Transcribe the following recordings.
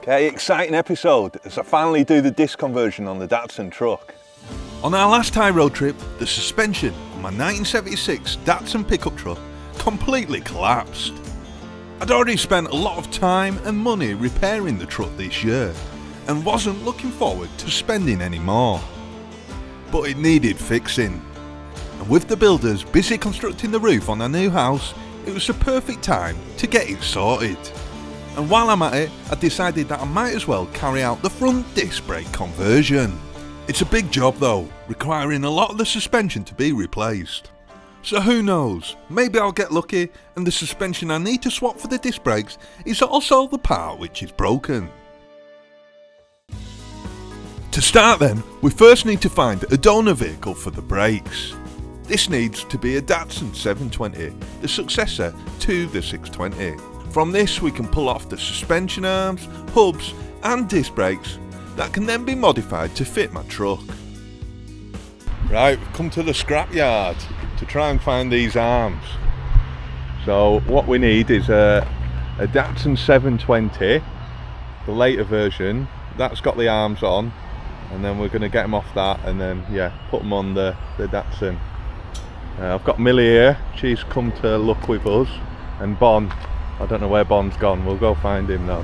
Okay, exciting episode as I finally do the disc conversion on the Datsun truck. On our last Thai road trip, the suspension on my 1976 Datsun pickup truck completely collapsed. I'd already spent a lot of time and money repairing the truck this year and wasn't looking forward to spending any more. But it needed fixing. And with the builders busy constructing the roof on our new house, it was the perfect time to get it sorted. And while I'm at it, I decided that I might as well carry out the front disc brake conversion. It's a big job though, requiring a lot of the suspension to be replaced. So who knows, maybe I'll get lucky and the suspension I need to swap for the disc brakes is also the part which is broken. To start then, we first need to find a donor vehicle for the brakes. This needs to be a Datsun 720, the successor to the 620. From this we can pull off the suspension arms, hubs and disc brakes that can then be modified to fit my truck. Right, we've come to the scrapyard to try and find these arms. So what we need is a Datsun 720, the later version, that's got the arms on, and then we're going to get them off that and then put them on the Datsun. I've got Millie here, she's come to look with us, and Bon. I don't know where Bon's gone, we'll go find him now.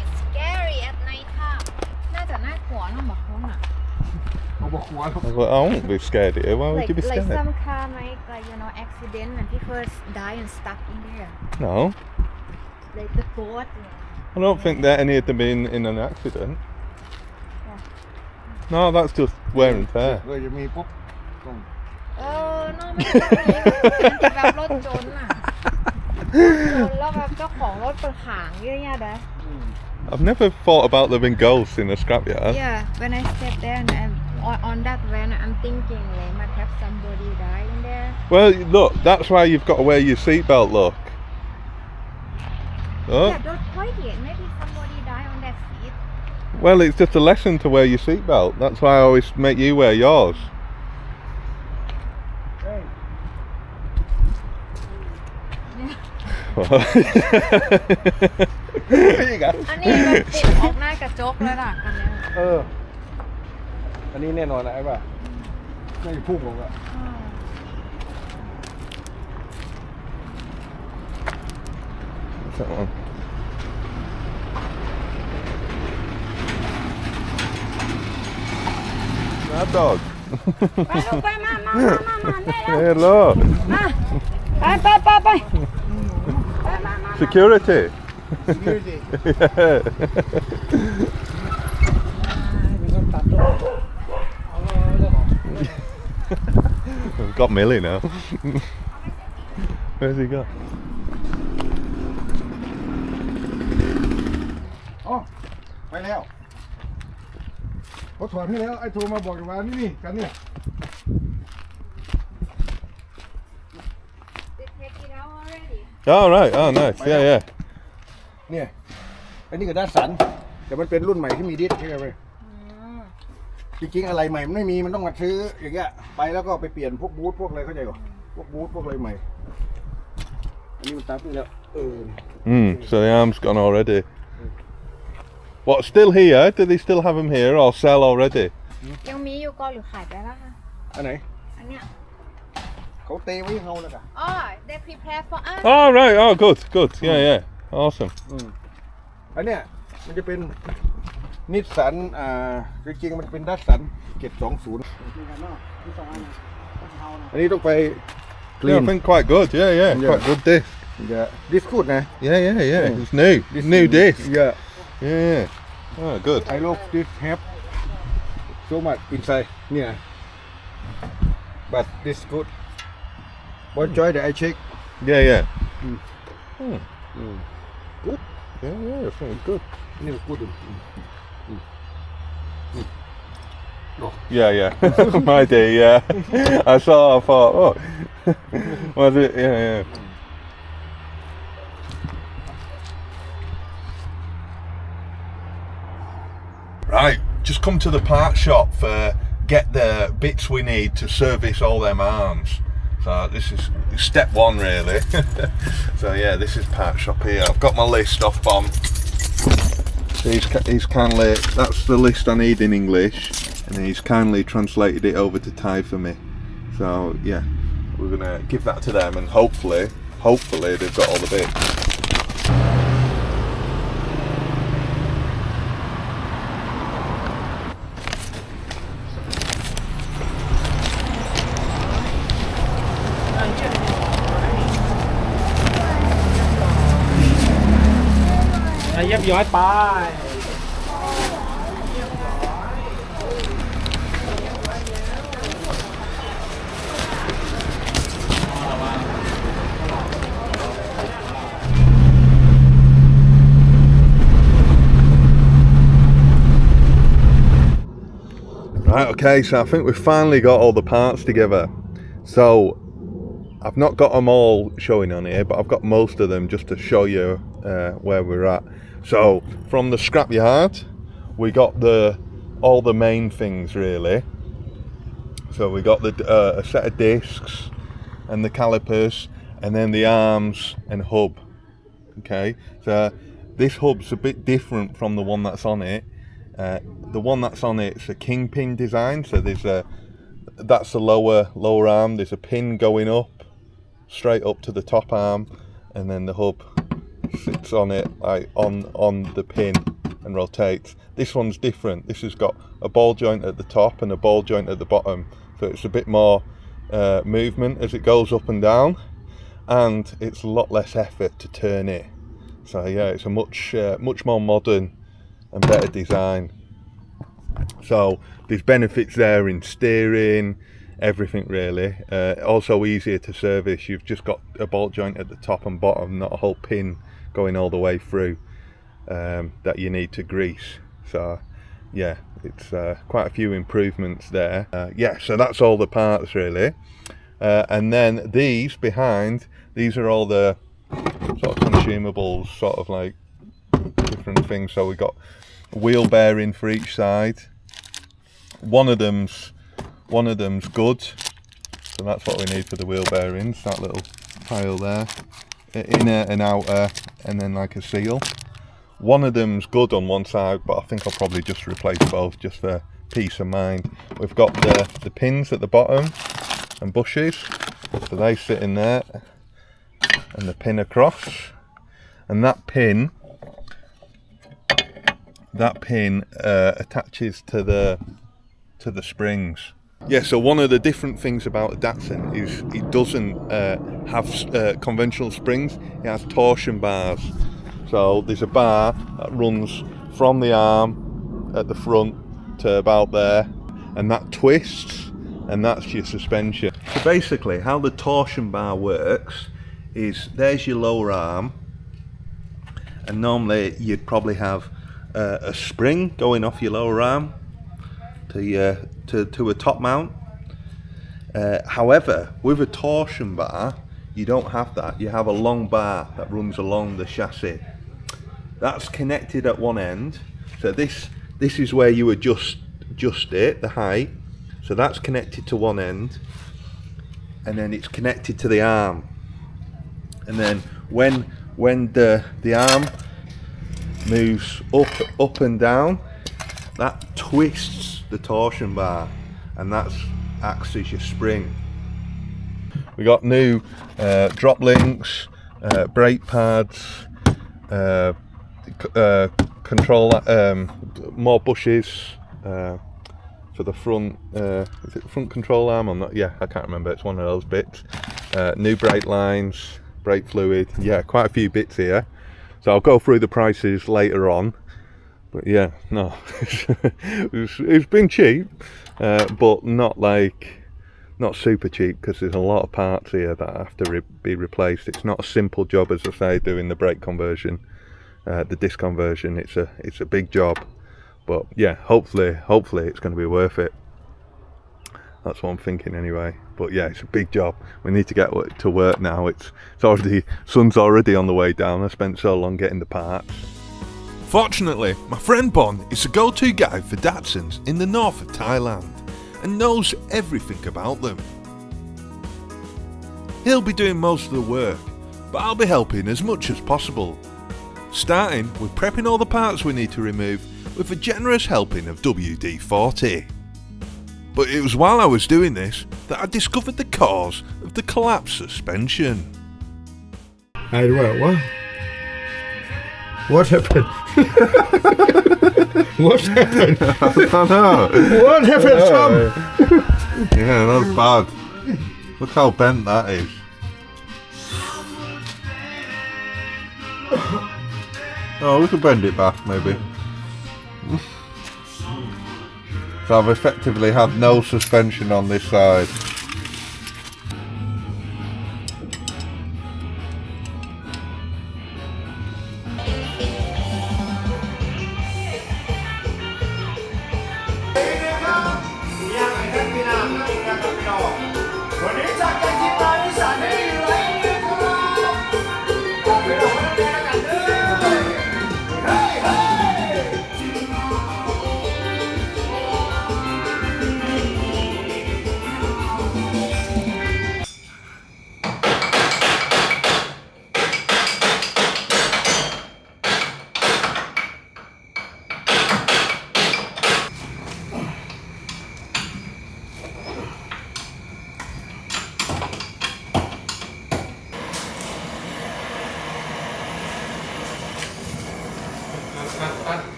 It's scary at night time. น่าจะน่ากลัวเนอะหมอเขาน่ะ I won't be scared here, why would you be Like scared? some car make accident and people die and stuck in there. No, Like the boat. I don't think that any of them been in an accident. No, that's just wear and tear. เลยจะมีปุ๊บ นอกไม่ต้องมีแบบรถจนอ่ะจนแล้วแบบเจ้าของรถเป็นหางเยอะแยะเลย I've never thought about there being ghosts in a scrapyard. Yeah, when I step there and on that van, I'm thinking they might have somebody die in there. Well, look, that's why you've got to wear your seatbelt, look. Oh. Yeah, don't point it. Maybe somebody die on that seat. Well, it's just a lesson to wear your seatbelt. That's why I always make you wear yours. Yeah. อันนี้เราติดออกหน้ากระจกแล้วล่ะคันนี้ อันนี้แน่นอนนะไอ้ป่ะไม่พุ่งลงอะ What's that one? That dog. ไปลูกไปมาได้แล้ว Hey, look. ไป Security. Yeah. มีคนตัดตัวเอาเลย We've got Millie now. Where's he got? อ๋อไปแล้วเขาถอดให้แล้วไอ้โทรมาบอกว่านี่กันเนี่ย They take it out already. Oh, right. Oh, nice. Yeah. เนี่ยอันนี้ก็ด้านสันแต่มันเป็นรุ่นใหม่ที่มีดิสใช่ไหมจริงๆอะไรใหม่มันไม่มีมันต้องมาซื้ออย่างเงี้ยไปแล้วก็ไปเปลี่ยนพวกบูทพวกอะไรเข้าใจป่ะพวกบูทพวกอะไรใหม่อันนี้มันตัดไปแล้ว So the arm's gone already. What, still here? Do they still have them here or sell already? ยังมีอยู่ก็หรือขายไปแล้วค่ะ อันไหน อันเนี้ย เขาเตะไว้ให้เขาแล้วกัน อ๋อ they prepare for us Oh, right. Oh, good. Yeah. Awesome. อันเนี้ยมันจะเป็นนิสสันจริงๆมันเป็นดัสสัน720อันนี้ต้องไป Yeah, I think quite good. Yeah. Quite good disc. ดิสคูดนะ Yeah. It's new. New disc. Yeah. Oh, good. I love this have so much inside เนี่ย but this good one joy that I check Yeah. good Yeah. I think it's good. นี่ good Yeah. My day. Yeah. I thought. Oh, was it? Yeah. Right, just come to the part shop for get the bits we need to service all them arms. So this is step one really. So yeah, this is part shop here. I've got my list off Bomb. So he's kindly, that's the list I need in English, and he's kindly translated it over to Thai for me. So yeah, we're gonna give that to them, and hopefully they've got all the bits. Right, okay, so I think we've finally got all the parts together. So I've not got them all showing on here, but I've got most of them just to show you where we're at. So from the scrapyard, we got all the main things really. So we got a set of discs and the calipers, and then the arms and hub. Okay, so this hub's a bit different from the one that's on it. The one that's on it's a kingpin design, so that's the lower arm. There's a pin going up, straight up to the top arm, and then the hub sits on it, like on the pin, and rotates. This one's different. This has got a ball joint at the top and a ball joint at the bottom, so it's a bit more movement as it goes up and down, and it's a lot less effort to turn it. So yeah, it's a much more modern and better design. So there's benefits there in steering, everything really. Also easier to service. You've just got a bolt joint at the top and bottom, not a whole pin going all the way through that you need to grease. So yeah, it's quite a few improvements there. Yeah, so that's all the parts really. And then these behind, these are all the sort of consumables, sort of like different things. So we've got wheel bearing for each side. One of them's good, so that's what we need for the wheel bearings, that little pile there, inner and outer, and then like a seal. One of them's good on one side, but I think I'll probably just replace both just for peace of mind. We've got the pins at the bottom and bushes, so they sit in there, and the pin across, and that pin attaches to the springs. Yeah, so one of the different things about a Datsun is it doesn't have conventional springs. It has torsion bars. So there's a bar that runs from the arm at the front to about there, and that twists, and that's your suspension. So basically how the torsion bar works is there's your lower arm, and normally you'd probably have a spring going off your lower arm to a top mount. However, with a torsion bar, you don't have that. You have a long bar that runs along the chassis. That's connected at one end. So this is where you adjust it, the height. So that's connected to one end, and then it's connected to the arm. And then when the arm moves up and down, that twists the torsion bar, and that acts as your spring. We got new drop links, brake pads, more bushes for the front. Is it the front control arm or not? Yeah, I can't remember. It's one of those bits. New brake lines, brake fluid. Yeah, quite a few bits here. So I'll go through the prices later on. But yeah, no, it's been cheap, but not super cheap, because there's a lot of parts here that have to be replaced. It's not a simple job, as I say, doing the brake conversion, the disc conversion. It's a big job, but yeah, hopefully it's going to be worth it. That's what I'm thinking anyway. But yeah, it's a big job. We need to get to work now. Sun's already on the way down. I spent so long getting the parts. Fortunately, my friend Bon is the go-to guy for Datsuns in the north of Thailand and knows everything about them. He'll be doing most of the work, but I'll be helping as much as possible. Starting with prepping all the parts we need to remove with a generous helping of WD-40. But it was while I was doing this that I discovered the cause of the collapsed suspension. What? What happened? What happened? I don't know. What happened, Tom? Yeah, that's bad. Look how bent that is. Oh, we could bend it back maybe. So I've effectively had no suspension on this side.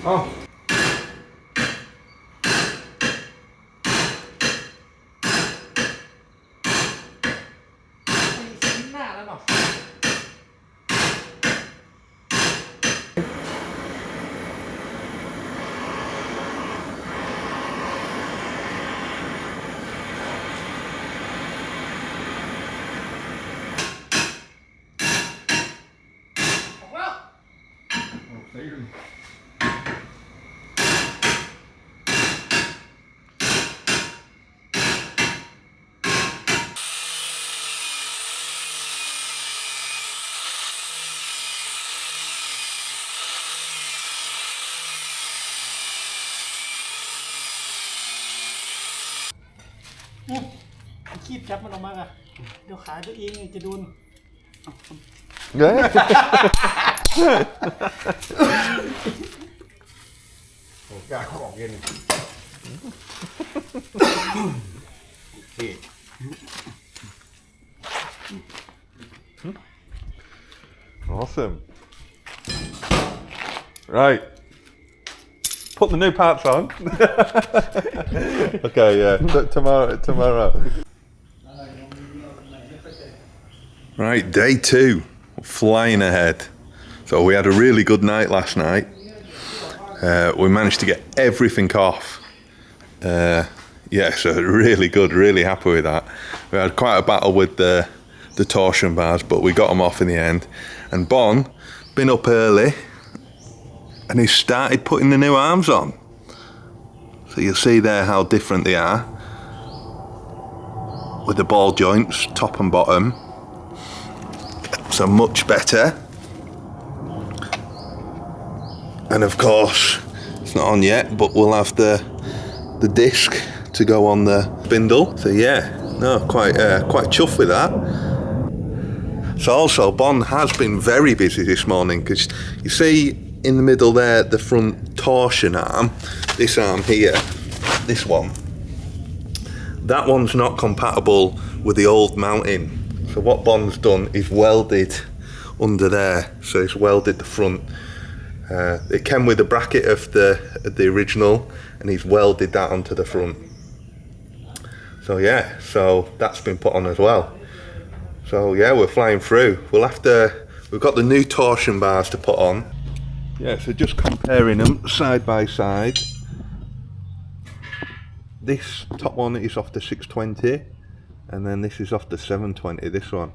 Oh.คีบจับมันออกมาอ่ะเดี๋ยวขาตัวเองจะโดน โอ้กล้าออกเย็น Awesome. Right. Put the new parts on. Okay, yeah. Tomorrow. Right, day 2. Flying ahead. So we had a really good night last night. We managed to get everything off. Yeah, so really good, really happy with that. We had quite a battle with the torsion bars, but we got them off in the end. And Bon, been up early, and he started putting the new arms on. So you'll see there how different they are. With the ball joints, top and bottom. So much better. And of course, it's not on yet, but we'll have the disc to go on the spindle. So yeah, no, quite chuffed with that. So also, Bon has been very busy this morning, because you see in the middle there, the front torsion arm, this arm here, this one, that one's not compatible with the old mounting. So what Bon's done is welded under there. So he's welded the front. It came with a bracket of the original, and he's welded that onto the front. So yeah, so that's been put on as well. So yeah, we're flying through. We've got the new torsion bars to put on. Yeah, so just comparing them side by side. This top one is off the 620, and then this is off the 720, this one.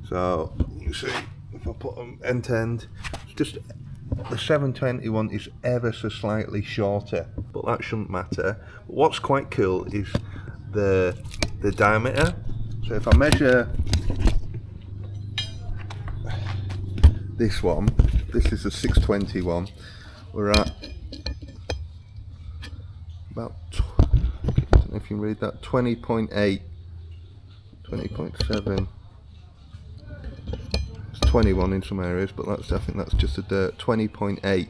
So you see, if I put them end to end, it's just the 720 one is ever so slightly shorter, but that shouldn't matter. But what's quite cool is the diameter. So if I measure this one, this is a 620 one, we're at about, I don't know if you can read that, 20.8 20.7. It's 21 in some areas, but I think that's just a dirt. 20.8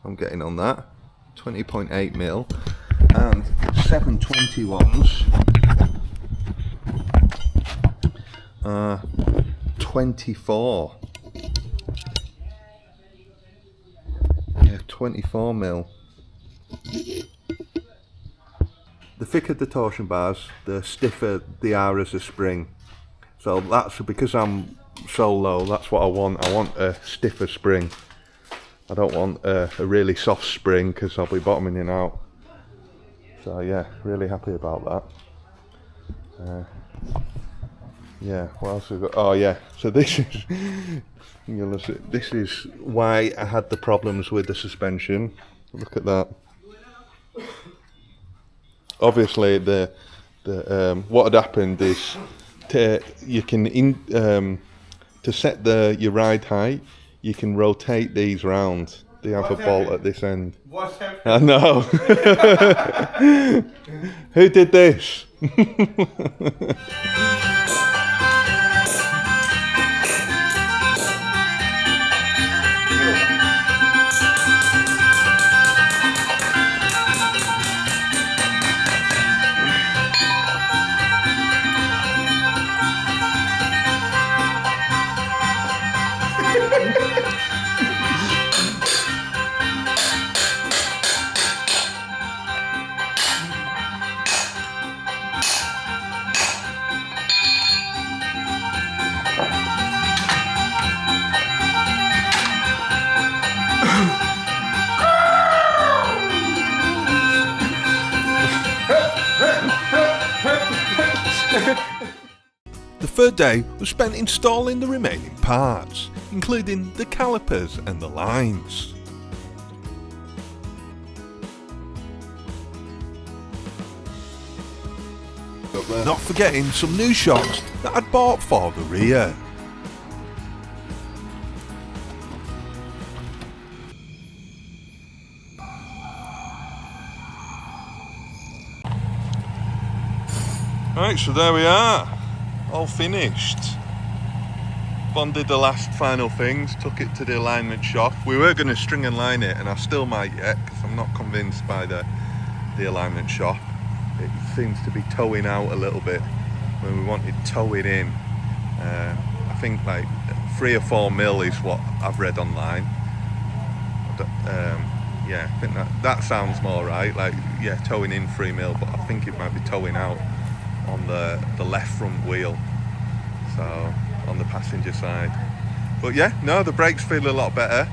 I'm getting on that. 20.8 mil. And 721s are 24. Yeah, 24 mil. The thicker the torsion bars, the stiffer they are as a spring. So that's because I'm so low, that's what I want. I want a stiffer spring. I don't want a really soft spring because I'll be bottoming it out. So yeah, really happy about that. Yeah, what else have we got? Oh yeah, so this is this is why I had the problems with the suspension. Look at that. Obviously, the what had happened is you can to set your ride height, you can rotate these round. They have a bolt at this end. What's happening? I know. Who did this? The third day was spent installing the remaining parts, including the calipers and the lines. Not forgetting some new shocks that I'd bought for the rear. Right, so there we are, all finished. Bonded the last final things, took it to the alignment shop. We were going to string and line it, and I still might yet, because I'm not convinced by the alignment shop. It seems to be towing out a little bit when we wanted towing in. I think like 3 or 4 mil is what I've read online. Yeah, I think that sounds more right. Like, yeah, towing in 3 mil, but I think it might be towing out on the left front wheel, so on the passenger side. But yeah, no, the brakes feel a lot better.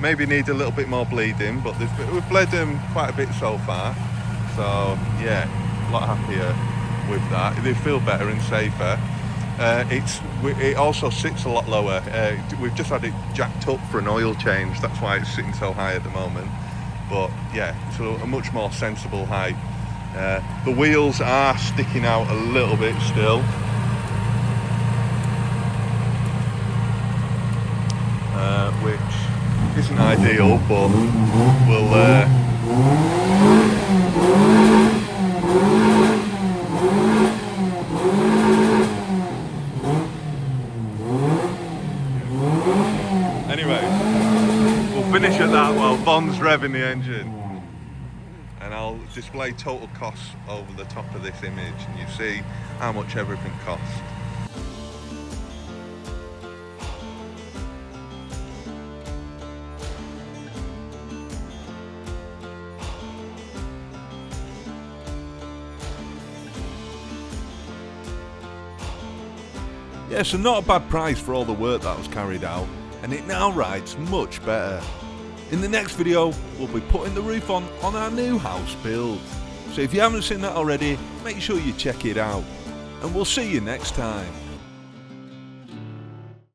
Maybe need a little bit more bleeding, but we've bled them quite a bit so far. So yeah, a lot happier with that. They feel better and safer. It also sits a lot lower. We've just had it jacked up for an oil change. That's why it's sitting so high at the moment. But yeah, it's a much more sensible height. The wheels are sticking out a little bit still. Which isn't ideal, but we'll anyway, we'll finish at that while Von's revving the engine. And I'll display total costs over the top of this image, and you see how much everything costs. Yeah, so not a bad price for all the work that was carried out, and it now rides much better. In the next video, we'll be putting the roof on our new house build. So if you haven't seen that already, make sure you check it out. And we'll see you next time.